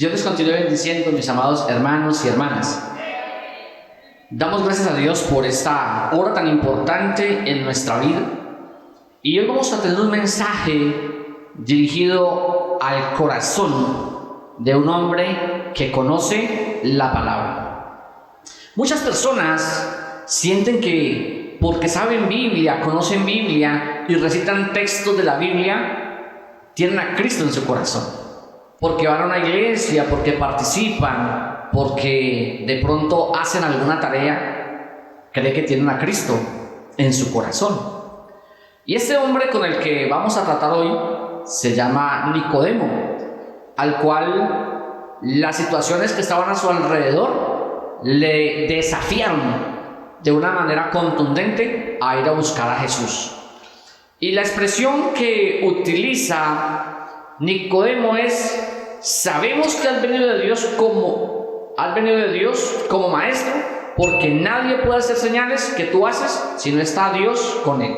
Dios les continúe bendiciendo, mis amados hermanos y hermanas. Damos gracias a Dios por esta hora tan importante en nuestra vida. Y hoy vamos a tener un mensaje dirigido al corazón de un hombre que conoce la palabra. Muchas personas sienten que porque saben Biblia, conocen Biblia y recitan textos de la Biblia, tienen a Cristo en su corazón. Porque van a una iglesia, porque participan, porque de pronto hacen alguna tarea, cree que tienen a Cristo en su corazón. Y este hombre con el que vamos a tratar hoy se llama Nicodemo, al cual las situaciones que estaban a su alrededor le desafiaron de una manera contundente a ir a buscar a Jesús. Y la expresión que utiliza Nicodemo es: sabemos que has venido de Dios como maestro, porque nadie puede hacer señales que tú haces si no está Dios con él.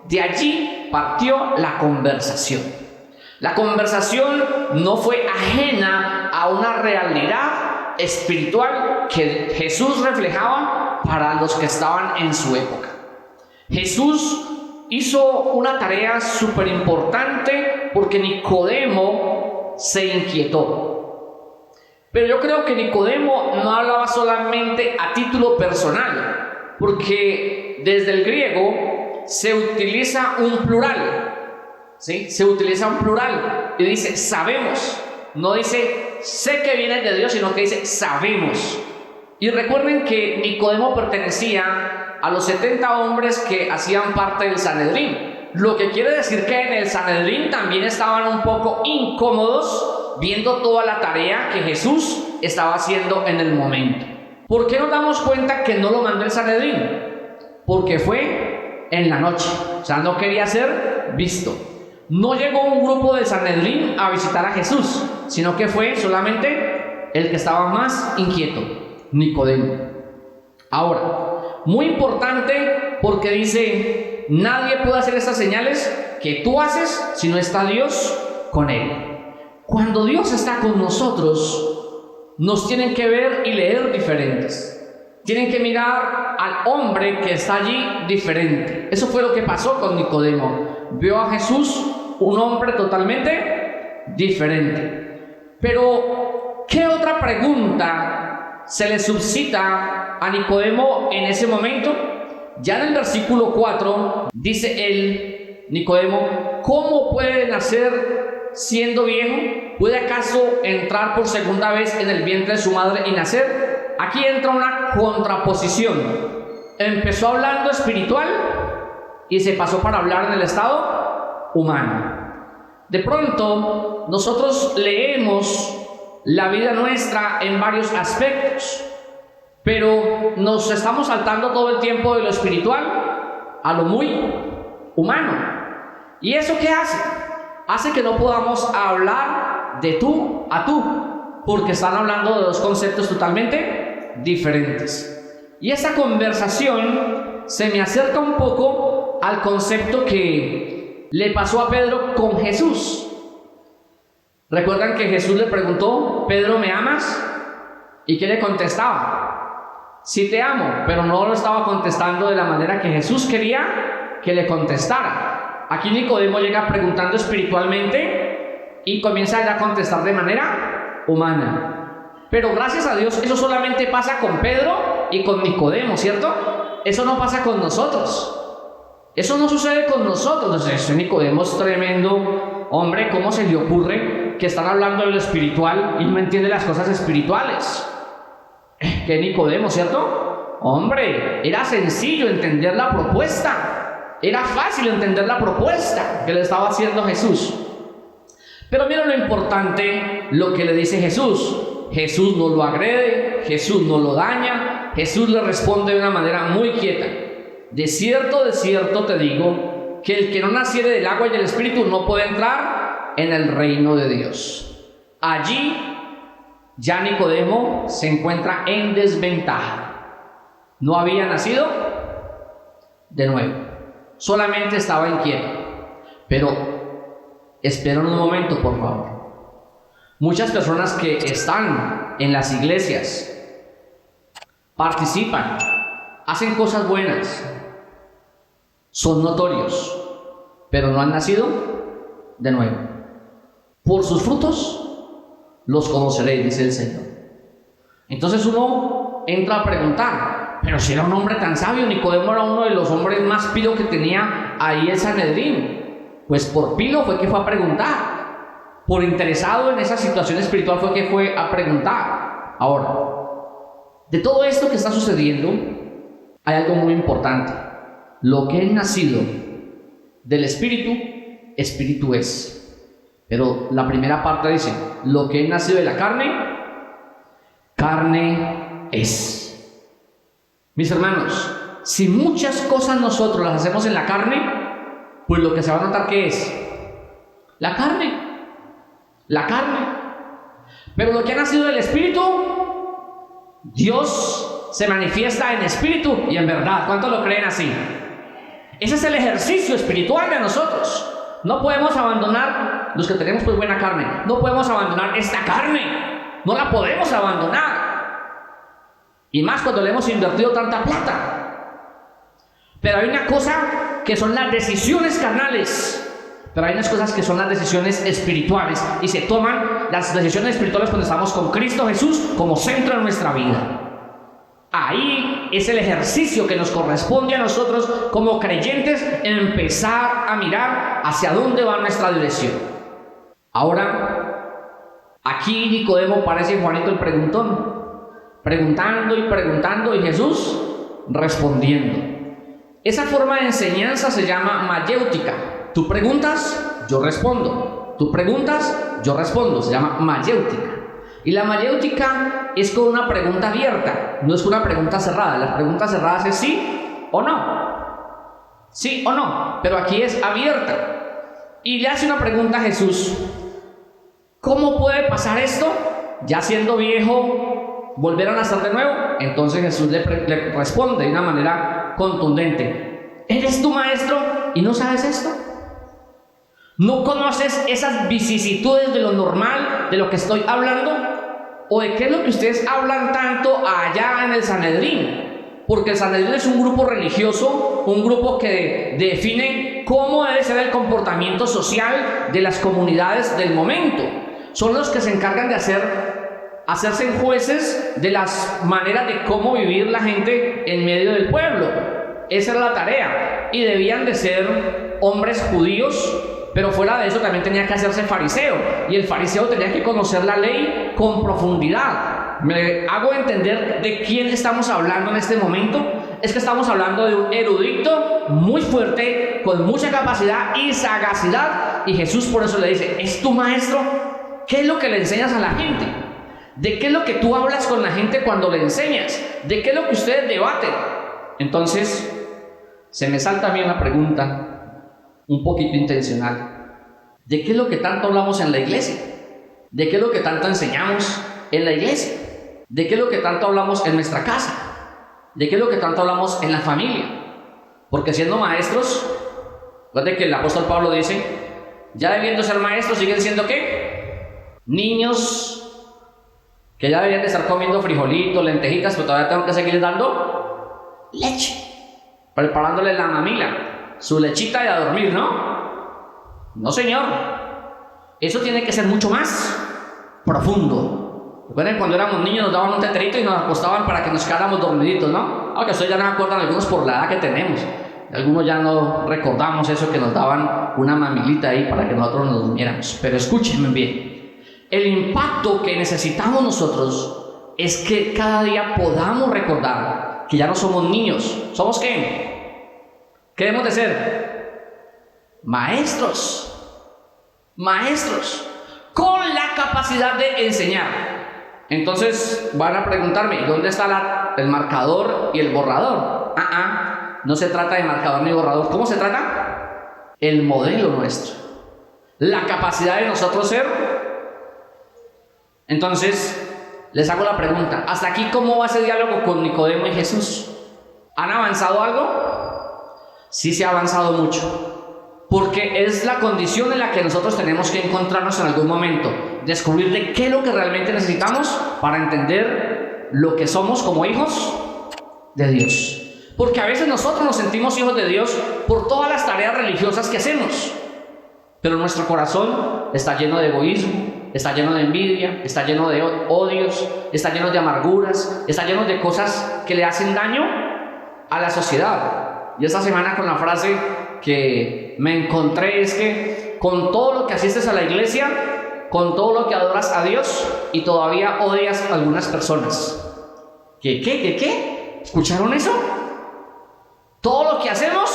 De allí partió la conversación. La conversación no fue ajena a una realidad espiritual que Jesús reflejaba para los que estaban en su época. Jesús hizo una tarea súper importante porque Nicodemo se inquietó. Pero yo creo que Nicodemo no hablaba solamente a título personal, porque desde el griego se utiliza un plural, ¿sí? Se utiliza un plural y dice sabemos, no dice sé que viene de Dios, sino que dice sabemos. Y recuerden que Nicodemo pertenecía a los 70 hombres que hacían parte del Sanedrín, lo que quiere decir que en el Sanedrín también estaban un poco incómodos viendo toda la tarea que Jesús estaba haciendo en el momento. ¿Por qué nos damos cuenta que no lo mandó el Sanedrín? Porque fue en la noche, o sea, no quería ser visto. No llegó un grupo del Sanedrín a visitar a Jesús, sino que fue solamente el que estaba más inquieto, Nicodemo. Ahora, muy importante porque dice: nadie puede hacer estas señales que tú haces si no está Dios con él. Cuando Dios está con nosotros, nos tienen que ver y leer diferentes. Tienen que mirar al hombre que está allí diferente. Eso fue lo que pasó con Nicodemo. Vio a Jesús, un hombre totalmente diferente. Pero, ¿qué otra pregunta se le suscita a Nicodemo en ese momento? Ya en el versículo 4 dice Nicodemo: ¿cómo puede nacer siendo viejo? ¿Puede acaso entrar por segunda vez en el vientre de su madre y nacer? Aquí entra una contraposición. Empezó hablando espiritual y se pasó para hablar en el estado humano. De pronto nosotros leemos la vida nuestra en varios aspectos, pero nos estamos saltando todo el tiempo de lo espiritual a lo muy humano. ¿Y eso qué hace? Hace que no podamos hablar de tú a tú, porque están hablando de dos conceptos totalmente diferentes. Y esta conversación se me acerca un poco al concepto que le pasó a Pedro con Jesús. ¿Recuerdan que Jesús le preguntó: Pedro, ¿me amas? ¿Y qué le contestaba? Sí te amo, pero no lo estaba contestando de la manera que Jesús quería que le contestara. Aquí Nicodemo llega preguntando espiritualmente y comienza ya a contestar de manera humana. Pero gracias a Dios eso solamente pasa con Pedro y con Nicodemo, ¿cierto? Eso no pasa con nosotros. Eso no sucede con nosotros. Entonces, Nicodemo es tremendo hombre. ¿Cómo se le ocurre que están hablando de lo espiritual y no entiende las cosas espirituales? Que Nicodemo, ¿cierto? Hombre, era sencillo entender la propuesta. Era fácil entender la propuesta que le estaba haciendo Jesús. Pero mira lo importante, lo que le dice Jesús. Jesús no lo agrede, Jesús no lo daña, Jesús le responde de una manera muy quieta. De cierto te digo, que el que no naciere del agua y del espíritu no puede entrar en el reino de Dios. Allí ya Nicodemo se encuentra en desventaja. No había nacido de nuevo, solamente estaba inquieto. Pero esperen un momento, por favor. Muchas personas que están en las iglesias, participan, hacen cosas buenas, son notorios, pero no han nacido de nuevo. Por sus frutos los conoceréis, dice el Señor. Entonces uno entra a preguntar, pero si era un hombre tan sabio, Nicodemo era uno de los hombres más pilos que tenía ahí el Sanedrín. Pues por pilo fue que fue a preguntar. Por interesado en esa situación espiritual fue que fue a preguntar. Ahora, de todo esto que está sucediendo, hay algo muy importante. Lo que es nacido del Espíritu, Espíritu es. Pero la primera parte dice, lo que es nacido de la carne, carne es. Mis hermanos, si muchas cosas nosotros las hacemos en la carne, pues lo que se va a notar que es la carne. La carne. Pero lo que ha nacido del Espíritu, Dios se manifiesta en espíritu y en verdad. ¿Cuántos lo creen así? Ese es el ejercicio espiritual de nosotros. No podemos abandonar, los que tenemos pues buena carne, no podemos abandonar esta carne. No la podemos abandonar. Y más cuando le hemos invertido tanta plata. Pero hay una cosa que son las decisiones carnales. Pero hay unas cosas que son las decisiones espirituales y se toman las decisiones espirituales cuando estamos con Cristo Jesús como centro de nuestra vida. Ahí es el ejercicio que nos corresponde a nosotros como creyentes empezar a mirar hacia dónde va nuestra dirección. Ahora, aquí Nicodemo parece Juanito el preguntón, preguntando y preguntando y Jesús respondiendo. Esa forma de enseñanza se llama mayéutica. Tú preguntas, yo respondo. Tú preguntas, yo respondo. Se llama mayéutica. Y la mayéutica es con una pregunta abierta, no es con una pregunta cerrada. Las preguntas cerradas es sí o no. Sí o no. Pero aquí es abierta. Y le hace una pregunta a Jesús. ¿Cómo puede pasar esto? Ya siendo viejo, volver a nacer de nuevo. Entonces Jesús le responde de una manera contundente. ¿Eres tu maestro y no sabes esto? ¿No conoces esas vicisitudes de lo normal, de lo que estoy hablando? ¿O de qué es lo que ustedes hablan tanto allá en el Sanedrín? Porque el Sanedrín es un grupo religioso, un grupo que define cómo debe ser el comportamiento social de las comunidades del momento. Son los que se encargan de hacerse jueces de las maneras de cómo vivir la gente en medio del pueblo. Esa era la tarea. Y debían de ser hombres judíos, pero fuera de eso también tenía que hacerse fariseo. Y el fariseo tenía que conocer la ley con profundidad. ¿Me hago entender de quién estamos hablando en este momento? Es que estamos hablando de un erudito muy fuerte, con mucha capacidad y sagacidad. Y Jesús por eso le dice, ¿es tu maestro? ¿Qué es lo que le enseñas a la gente? ¿De qué es lo que tú hablas con la gente cuando le enseñas? ¿De qué es lo que ustedes debaten? Entonces, se me salta a mí una pregunta un poquito intencional. ¿De qué es lo que tanto hablamos en la iglesia? ¿De qué es lo que tanto enseñamos en la iglesia? ¿De qué es lo que tanto hablamos en nuestra casa? ¿De qué es lo que tanto hablamos en la familia? Porque siendo maestros, fíjate que el apóstol Pablo dice, ya debiendo ser maestros, siguen siendo ¿qué? Niños que ya deberían de estar comiendo frijolitos, lentejitas, pero todavía tengo que seguirles dando leche, preparándole la mamila, su lechita y a dormir, ¿no? No, señor. Eso tiene que ser mucho más profundo. Recuerden cuando éramos niños nos daban un teterito y nos acostaban para que nos quedáramos dormiditos, ¿no? Aunque ustedes ya no se acuerdan algunos por la edad que tenemos. Algunos ya no recordamos eso, que nos daban una mamilita ahí para que nosotros nos durmiéramos. Pero escúchenme bien. El impacto que necesitamos nosotros es que cada día podamos recordar que ya no somos niños. ¿Somos qué? ¿Qué debemos de ser? Maestros. Maestros. Con la capacidad de enseñar. Entonces van a preguntarme, ¿dónde está el marcador y el borrador? No se trata de marcador ni borrador. ¿Cómo se trata? El modelo nuestro. La capacidad de nosotros ser. Entonces, les hago la pregunta. ¿Hasta aquí cómo va ese diálogo con Nicodemo y Jesús? ¿Han avanzado algo? Sí se ha avanzado mucho, porque es la condición en la que nosotros tenemos que encontrarnos en algún momento, descubrir de qué es lo que realmente necesitamos para entender lo que somos como hijos de Dios. Porque a veces nosotros nos sentimos hijos de Dios por todas las tareas religiosas que hacemos, pero nuestro corazón está lleno de egoísmo, está lleno de envidia, está lleno de odios, está lleno de amarguras, está lleno de cosas que le hacen daño a la sociedad. Y esta semana con la frase que me encontré es que con todo lo que asistes a la iglesia, con todo lo que adoras a Dios y todavía odias a algunas personas. ¿Qué? ¿Escucharon eso? Todo lo que hacemos,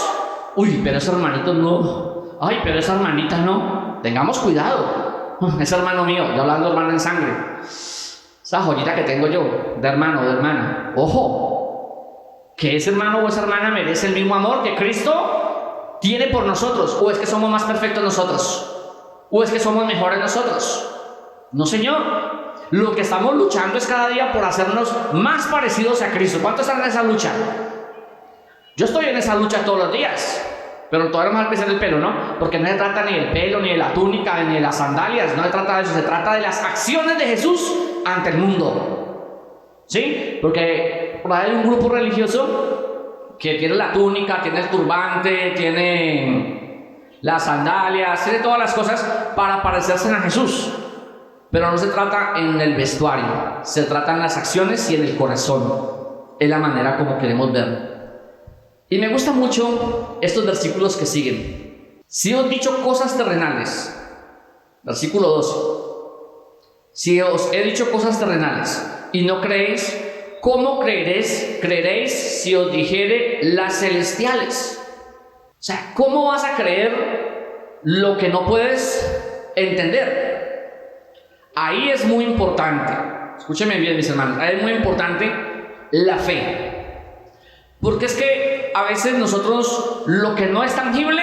uy, pero ese hermanito no, ay, pero esa hermanita no. Tengamos cuidado. Ese hermano mío, yo hablando de hermano en sangre, esa joyita que tengo yo, de hermano, de hermana, ojo, que ese hermano o esa hermana merece el mismo amor que Cristo tiene por nosotros. ¿O es que somos más perfectos nosotros? ¿O es que somos mejores nosotros? No, Señor. Lo que estamos luchando es cada día por hacernos más parecidos a Cristo. ¿Cuántos están en esa lucha? Yo estoy en esa lucha todos los días, pero todavía no me va a empezar el pelo, ¿no? Porque no se trata ni del pelo, ni de la túnica, ni de las sandalias. No se trata de eso, se trata de las acciones de Jesús ante el mundo, ¿sí? Porque por ahí hay un grupo religioso que tiene la túnica, tiene el turbante, tiene las sandalias, tiene todas las cosas para parecerse a Jesús. Pero no se trata en el vestuario, se trata en las acciones y en el corazón. Es la manera como queremos verlo. Y me gustan mucho estos versículos que siguen. Si os he dicho cosas terrenales, versículo 12. Si os he dicho cosas terrenales y no creéis, ¿cómo creeréis si os dijere las celestiales? O sea, ¿cómo vas a creer lo que no puedes entender? Ahí es muy importante, escúchenme bien mis hermanos, ahí es muy importante la fe. Porque es que a veces nosotros lo que no es tangible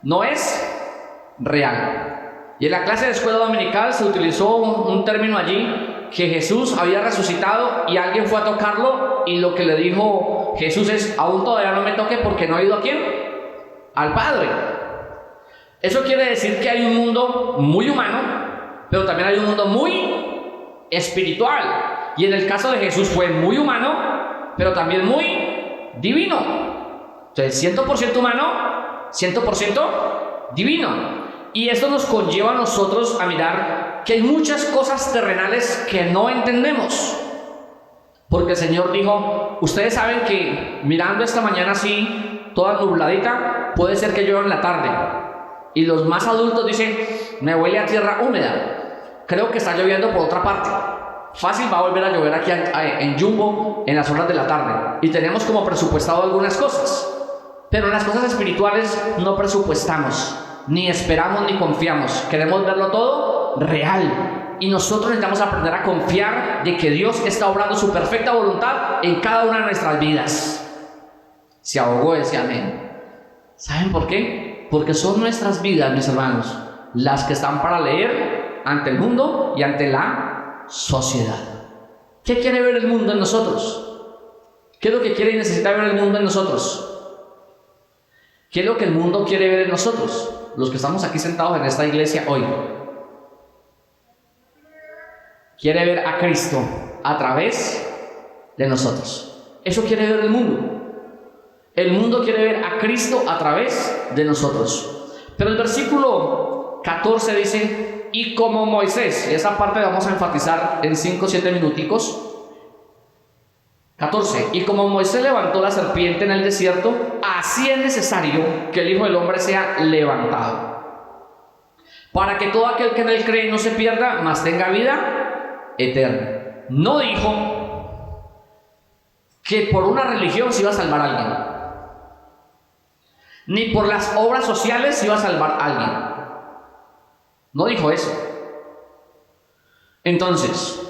no es real. Y en la clase de escuela dominical se utilizó un término allí, que Jesús había resucitado y alguien fue a tocarlo y lo que le dijo Jesús es: aún todavía no me toque porque no he ido ¿a quién? Al Padre. Eso quiere decir que hay un mundo muy humano, pero también hay un mundo muy espiritual. Y en el caso de Jesús fue muy humano, pero también muy divino. Entonces, 100% humano, 100% divino. Y esto nos conlleva a nosotros a mirar que hay muchas cosas terrenales que no entendemos. Porque el Señor dijo: ustedes saben que mirando esta mañana así, toda nubladita, puede ser que llueva en la tarde. Y los más adultos dicen: me huele a tierra húmeda. Creo que está lloviendo por otra parte. Fácil va a volver a llover aquí en Jumbo en las horas de la tarde. Y tenemos como presupuestado algunas cosas. Pero en las cosas espirituales no presupuestamos, ni esperamos, ni confiamos. Queremos verlo todo real. Y nosotros necesitamos aprender a confiar de que Dios está obrando su perfecta voluntad en cada una de nuestras vidas. Se ahogó ese amén. ¿Saben por qué? Porque son nuestras vidas, mis hermanos, las que están para leer ante el mundo y ante la sociedad. ¿Qué quiere ver el mundo en nosotros? ¿Qué es lo que quiere y necesita ver el mundo en nosotros? ¿Qué es lo que el mundo quiere ver en nosotros? Los que estamos aquí sentados en esta iglesia hoy. Quiere ver a Cristo a través de nosotros. Eso quiere ver el mundo. El mundo quiere ver a Cristo a través de nosotros. Pero el versículo 14 dice: y como Moisés, y esa parte la vamos a enfatizar en 5 o 7 minuticos. 14. Y como Moisés levantó la serpiente en el desierto, así es necesario que el Hijo del Hombre sea levantado, para que todo aquel que en él cree no se pierda, mas tenga vida eterna. No dijo que por una religión se iba a salvar a alguien, ni por las obras sociales se iba a salvar a alguien. No dijo eso. Entonces,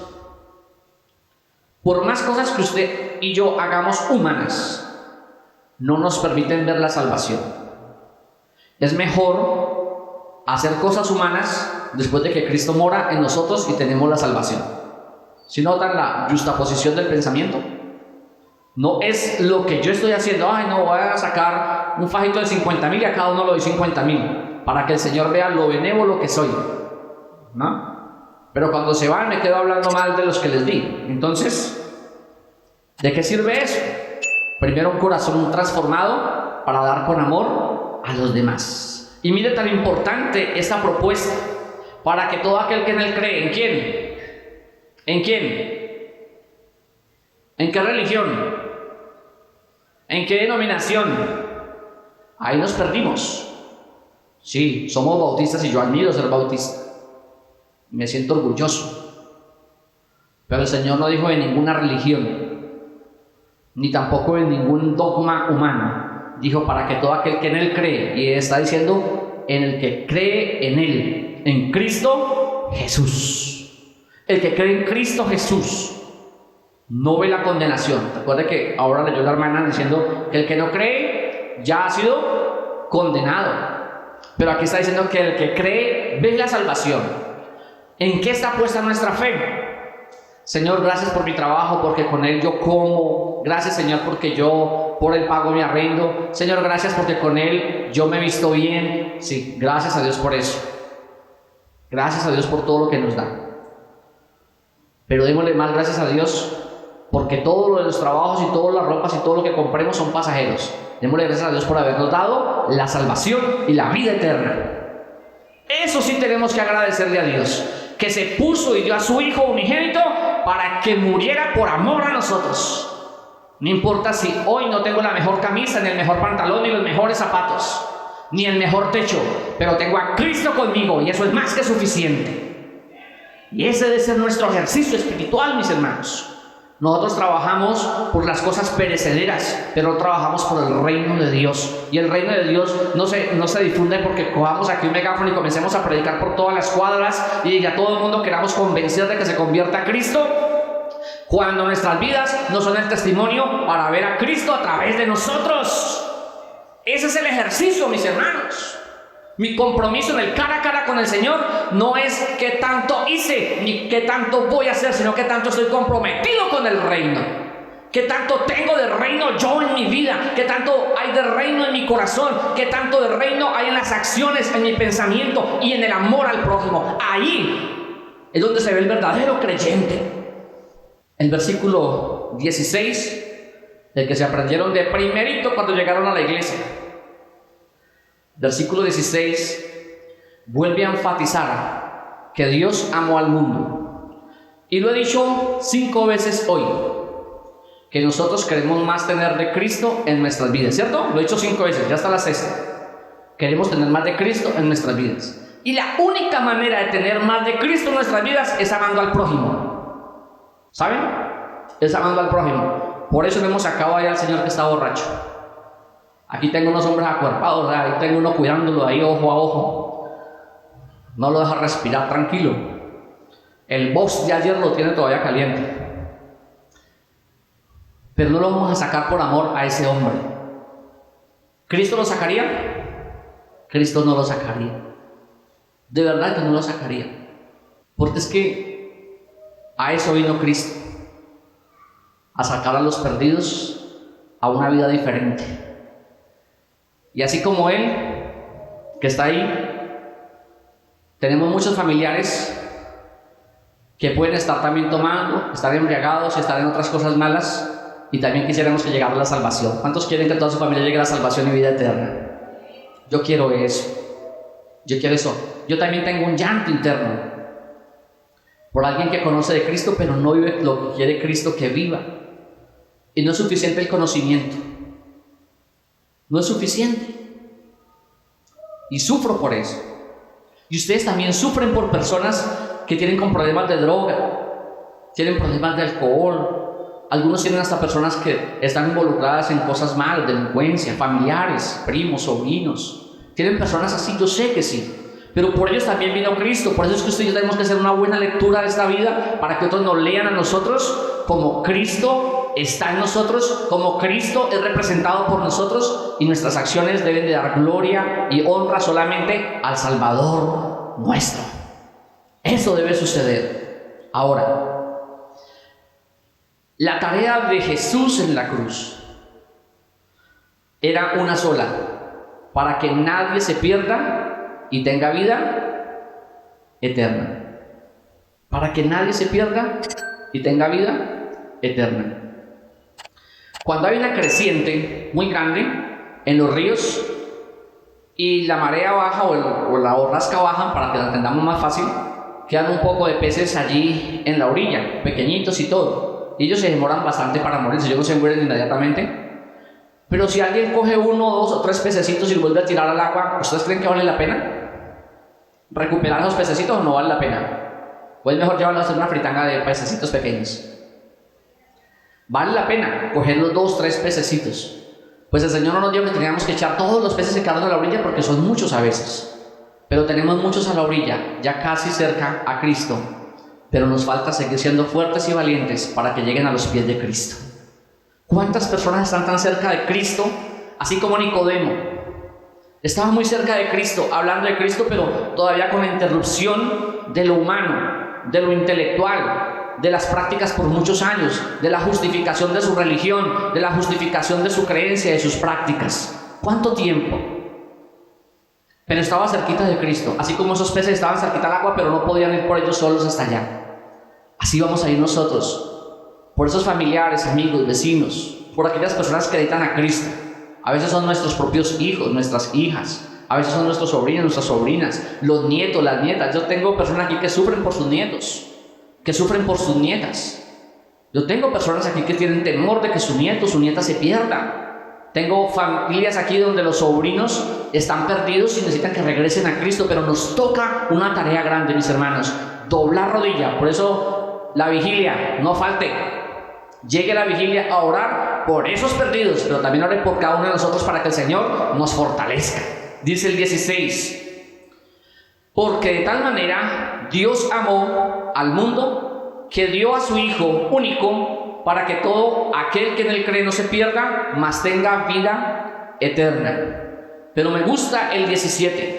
por más cosas que usted y yo hagamos humanas, no nos permiten ver la salvación. Es mejor hacer cosas humanas después de que Cristo mora en nosotros y tenemos la salvación. ¿Sí notan la justaposición del pensamiento? No es lo que yo estoy haciendo: ay, no, voy a sacar un fajito de 50,000 y a cada uno le doy 50,000 para que el Señor vea lo benévolo que soy. ¿No? pero cuando se van me quedo hablando mal de los que les di. Entonces, ¿de qué sirve eso? Primero, un corazón transformado para dar con amor a los demás. Y mire tan importante esta propuesta, para que todo aquel que en él cree, ¿en quién? ¿En quién? ¿En qué religión? ¿En qué denominación? Ahí nos perdimos. Sí, somos bautistas y yo admiro ser bautista. Me siento orgulloso. Pero el Señor no dijo de ninguna religión, ni tampoco en ningún dogma humano. Dijo para que todo aquel que en él cree, y está diciendo en el que cree en él, en Cristo Jesús. El que cree en Cristo Jesús no ve la condenación. Recuerde que ahora leyó la hermana diciendo que el que no cree ya ha sido condenado. Pero aquí está diciendo que el que cree ve la salvación. ¿En qué está puesta nuestra fe? Señor, gracias por mi trabajo, porque con él yo como. Gracias, Señor, porque yo por él pago mi arriendo. Señor, gracias porque con él yo me he visto bien. Sí, gracias a Dios por eso. Gracias a Dios por todo lo que nos da. Pero démosle más gracias a Dios porque todo lo de los trabajos y todas las ropas y todo lo que compremos son pasajeros. Démosle gracias a Dios por habernos dado la salvación y la vida eterna. Eso sí tenemos que agradecerle a Dios, que se puso y dio a su Hijo unigénito para que muriera por amor a nosotros. No importa si hoy no tengo la mejor camisa, ni el mejor pantalón, ni los mejores zapatos, ni el mejor techo, pero tengo a Cristo conmigo y eso es más que suficiente. Y ese debe ser nuestro ejercicio espiritual, mis hermanos. Nosotros trabajamos por las cosas perecederas, pero trabajamos por el reino de Dios. Y el reino de Dios no se difunde porque cojamos aquí un megáfono y comencemos a predicar por todas las cuadras y a todo el mundo queramos convencer de que se convierta a Cristo, cuando nuestras vidas no son el testimonio para ver a Cristo a través de nosotros. Ese es el ejercicio, mis hermanos. Mi compromiso en el cara a cara con el Señor no es qué tanto hice ni qué tanto voy a hacer, sino qué tanto estoy comprometido con el reino. Qué tanto tengo de reino yo en mi vida, qué tanto hay de reino en mi corazón, qué tanto de reino hay en las acciones, en mi pensamiento y en el amor al prójimo. Ahí es donde se ve el verdadero creyente. El versículo 16, el que se aprendieron de primerito cuando llegaron a la iglesia. Versículo 16 vuelve a enfatizar que Dios amó al mundo. Y lo he dicho 5 veces hoy, que nosotros queremos más tener de Cristo en nuestras vidas, ¿cierto? Lo he dicho 5 veces, ya está la 6ª. Queremos tener más de Cristo en nuestras vidas. Y la única manera de tener más de Cristo en nuestras vidas es amando al prójimo. ¿Saben? Es amando al prójimo. Por eso le hemos sacado ahí al señor que está borracho. Aquí tengo unos hombres acuerpados, ahí tengo uno cuidándolo ahí ojo a ojo. No lo deja respirar tranquilo. El boss de ayer lo tiene todavía caliente. Pero no lo vamos a sacar por amor a ese hombre. ¿Cristo lo sacaría? Cristo no lo sacaría. De verdad que no lo sacaría. Porque es que a eso vino Cristo. A sacar a los perdidos a una vida diferente. Y así como Él, que está ahí, tenemos muchos familiares que pueden estar también tomando, estar embriagados, estar en otras cosas malas, y también quisiéramos que llegara la salvación. ¿Cuántos quieren que toda su familia llegue a la salvación y vida eterna? Yo quiero eso. Yo quiero eso. Yo también tengo un llanto interno por alguien que conoce de Cristo, pero no vive lo que quiere Cristo que viva. Y no es suficiente el conocimiento. No es suficiente. Y sufro por eso. Y ustedes también sufren por personas que tienen con problemas de droga, tienen problemas de alcohol. Algunos tienen hasta personas que están involucradas en cosas malas, delincuencia, familiares, primos, sobrinos. Tienen personas así, yo sé que sí. Pero por ellos también vino Cristo. Por eso es que ustedes tenemos que hacer una buena lectura de esta vida para que otros nos lean a nosotros como Cristo está en nosotros, como Cristo es representado por nosotros, y nuestras acciones deben de dar gloria y honra solamente al Salvador nuestro. Eso debe suceder. Ahora, la tarea de Jesús en la cruz era una sola: para que nadie se pierda y tenga vida eterna. para que nadie se pierda y tenga vida eterna. Cuando hay una creciente muy grande en los ríos y la marea baja o la borrasca baja, para que la entendamos más fácil, quedan un poco de peces allí en la orilla, pequeñitos y todo. Y ellos se demoran bastante para morirse, ellos no se mueren inmediatamente. Pero si alguien coge 1, 2 o 3 pececitos y los vuelve a tirar al agua, ¿ustedes creen que vale la pena recuperar esos pececitos o no vale la pena? O es mejor llevarlos a hacer una fritanga de pececitos pequeños. Vale la pena coger los 2, 3 pececitos. Pues el Señor no nos dijo que teníamos que echar todos los peces que quedaron a la orilla, porque son muchos a veces. Pero tenemos muchos a la orilla, ya casi cerca a Cristo. Pero nos falta seguir siendo fuertes y valientes para que lleguen a los pies de Cristo. ¿Cuántas personas están tan cerca de Cristo? Así como Nicodemo. Estaba muy cerca de Cristo, hablando de Cristo, pero todavía con la interrupción de lo humano, de lo intelectual, de las prácticas por muchos años, de la justificación de su religión, de la justificación de su creencia, de sus prácticas. ¿Cuánto tiempo? Pero estaba cerquita de Cristo, así como esos peces estaban cerquita al agua, pero no podían ir por ellos solos hasta allá. Así vamos a ir nosotros, por esos familiares, amigos, vecinos, por aquellas personas que necesitan a Cristo. A veces son nuestros propios hijos, nuestras hijas, a veces son nuestros sobrinos, nuestras sobrinas, los nietos, las nietas. Yo tengo personas aquí que sufren por sus nietos, que sufren por sus nietas. Yo tengo personas aquí que tienen temor de que su nieto, su nieta se pierda. Tengo familias aquí donde los sobrinos están perdidos y necesitan que regresen a Cristo, pero nos toca una tarea grande, mis hermanos, doblar rodilla. Por eso la vigilia, no falte. Llegue la vigilia a orar por esos perdidos, pero también ore por cada uno de nosotros para que el Señor nos fortalezca. Dice el 16: porque de tal manera Dios amó al mundo que dio a su Hijo único para que todo aquel que en él cree no se pierda, mas tenga vida eterna. Pero me gusta el 17.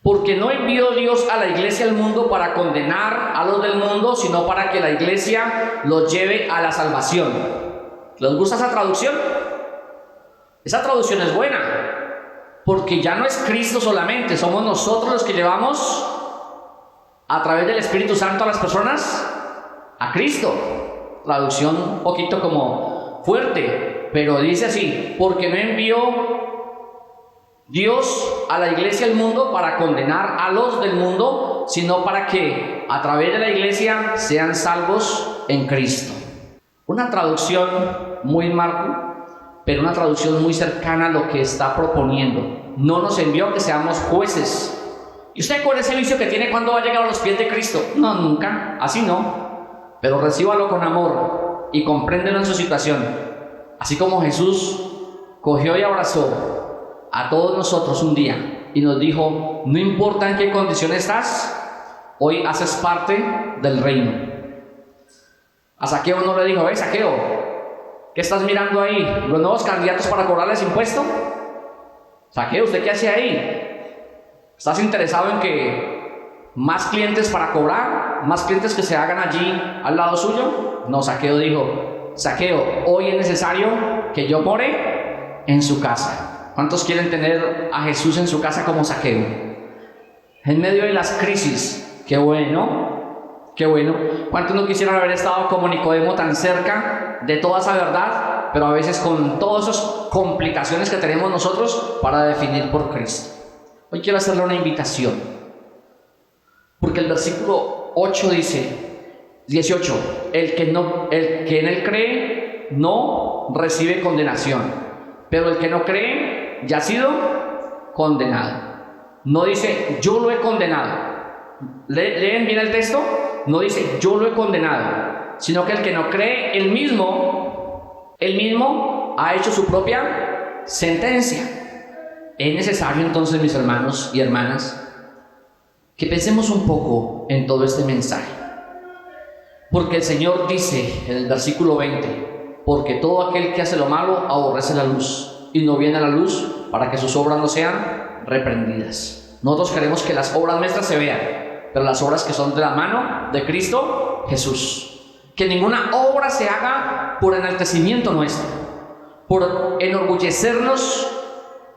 Porque no envió Dios a la iglesia al mundo para condenar a los del mundo, sino para que la iglesia los lleve a la salvación. ¿Les gusta esa traducción? Esa traducción es buena, porque ya no es Cristo solamente, somos nosotros los que llevamos a través del Espíritu Santo a las personas a Cristo. Traducción un poquito como fuerte, pero dice así: porque no envió Dios a la iglesia del mundo para condenar a los del mundo, sino para que a través de la iglesia sean salvos en Cristo. Una traducción muy marco, pero una traducción muy cercana a lo que está proponiendo. No nos envió que seamos jueces. ¿Y usted cuál es ese vicio que tiene cuando va a llegar a los pies de Cristo? No, nunca, así no. Pero recíbalo con amor y compréndelo en su situación. Así como Jesús cogió y abrazó a todos nosotros un día y nos dijo: no importa en qué condición estás, hoy haces parte del reino. A Zaqueo no le dijo: Zaqueo, ¿qué estás mirando ahí? ¿Los nuevos candidatos para cobrarles impuesto? Zaqueo, ¿usted qué hace ahí? ¿Estás interesado en que más clientes para cobrar? ¿Más clientes que se hagan allí al lado suyo? No, Zaqueo dijo: Zaqueo, hoy es necesario que yo more en su casa. ¿Cuántos quieren tener a Jesús en su casa como Zaqueo? En medio de las crisis, qué bueno, qué bueno. ¿Cuántos no quisieran haber estado como Nicodemo tan cerca de toda esa verdad, pero a veces con todas esas complicaciones que tenemos nosotros para definir por Cristo? Hoy quiero hacerle una invitación, porque el versículo 8 dice, 18, el que en él cree no recibe condenación, pero el que no cree ya ha sido condenado. No dice yo lo he condenado. ¿Leen bien el texto? No dice yo lo he condenado, sino que el que no cree, él mismo ha hecho su propia sentencia. Es necesario entonces, mis hermanos y hermanas, que pensemos un poco en todo este mensaje, porque el Señor dice en el versículo 20: porque todo aquel que hace lo malo aborrece la luz y no viene a la luz para que sus obras no sean reprendidas. Nosotros queremos que las obras nuestras se vean, pero las obras que son de la mano de Cristo Jesús. Que ninguna obra se haga por enaltecimiento nuestro, por enorgullecernos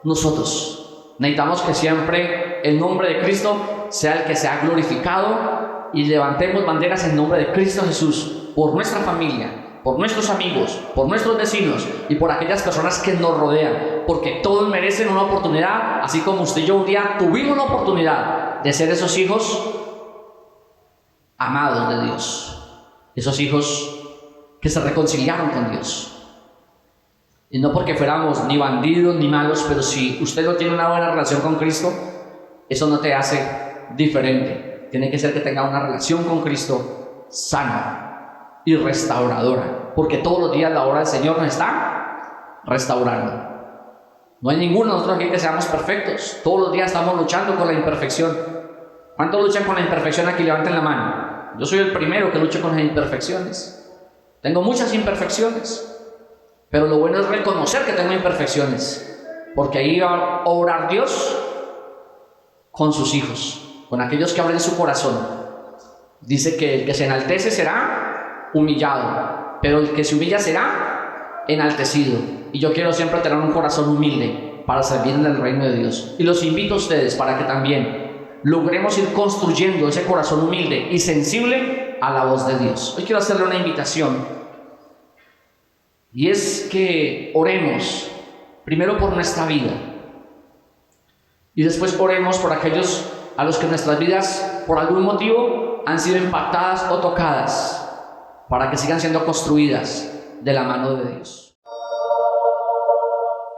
nosotros. Necesitamos que siempre el nombre de Cristo sea el que sea glorificado y levantemos banderas en nombre de Cristo Jesús por nuestra familia, por nuestros amigos, por nuestros vecinos y por aquellas personas que nos rodean, porque todos merecen una oportunidad, así como usted y yo un día tuvimos la oportunidad de ser esos hijos amados de Dios, esos hijos que se reconciliaron con Dios. Y no porque fuéramos ni bandidos ni malos, pero si usted no tiene una buena relación con Cristo, eso no te hace diferente. Tiene que ser que tenga una relación con Cristo sana y restauradora, porque todos los días la obra del Señor nos está restaurando. No hay ninguno de nosotros aquí que seamos perfectos. Todos los días estamos luchando con la imperfección. ¿Cuántos luchan con la imperfección aquí? Levanten la mano. Yo soy el primero que lucha con las imperfecciones. Tengo muchas imperfecciones. Pero lo bueno es reconocer que tengo imperfecciones, porque ahí va a obrar Dios con sus hijos, con aquellos que abren su corazón. Dice que el que se enaltece será humillado, pero el que se humilla será enaltecido. Y yo quiero siempre tener un corazón humilde para servir en el reino de Dios. Y los invito a ustedes para que también logremos ir construyendo ese corazón humilde y sensible a la voz de Dios. Hoy quiero hacerle una invitación. Y es que oremos primero por nuestra vida y después oremos por aquellos a los que nuestras vidas por algún motivo han sido impactadas o tocadas, para que sigan siendo construidas de la mano de Dios.